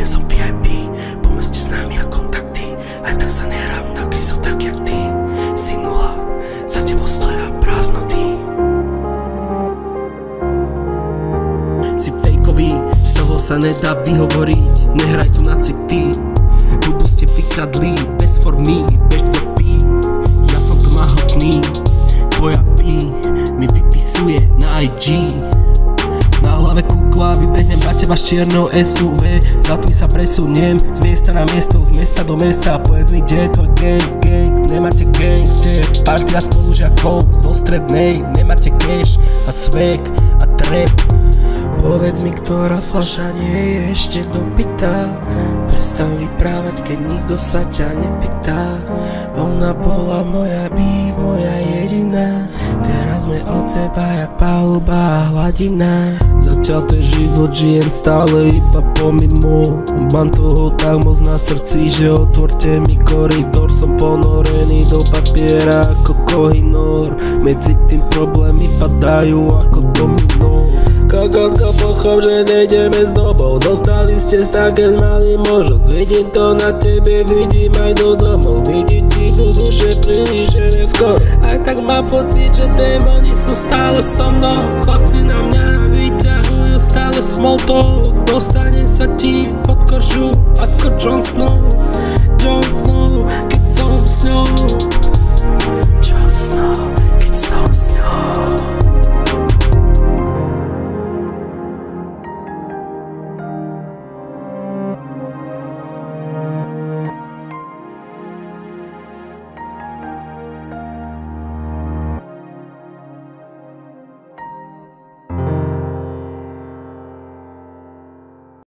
som VIP, po meste známy a kontakty. Aj tak sa nehrám na krysu tak jak ty. Si nula, za tebou stoja prázdnoty. Si fejkový, z toho sa nedá vyhovoriť. Nehraj tu na city, hubu ste vykradli. Bez formy, bež do pí. Ja som tu mahotný, tvoja pí mi vypisuje na IG. Na hlave kukla, vybehnem na teba z čiernou SUV. Za tmy sa presuniem z miesta na miesto, z mesta do mesta. Povedz mi, kde je tvoj gang, nemáte gang. Ste partia spolužiakov zo strednej, nemáte cash a swag a trap. Povedz mi, ktorá fľaša nie je ešte dopitá. Prestaň vyprávať, keď nikto sa ťa nepýta. Ona bola moja moja jediná. Teraz sme od seba jak paluba a hladina. Začal ten život, žijem stále iba pomimo. Mám toho tak moc na srdci, že otvorte mi koridor. Som ponorený do papiera ako Kohinor. Medzi tým problémy padajú ako domino. Kokotka, pochop, že nejdeme s dobou. Zostali ste sa, keď mali možnosť. Vidím to na tebe, vidím aj do domov. Vidím ti do duše príliš, že neskôr. Aj tak má pocit, že démoni sú stále so mnou. Chlapci na mňa vyťahujú stále small talk. Dostane sa ti pod kožu ako Jon Snow, keď som s ňou.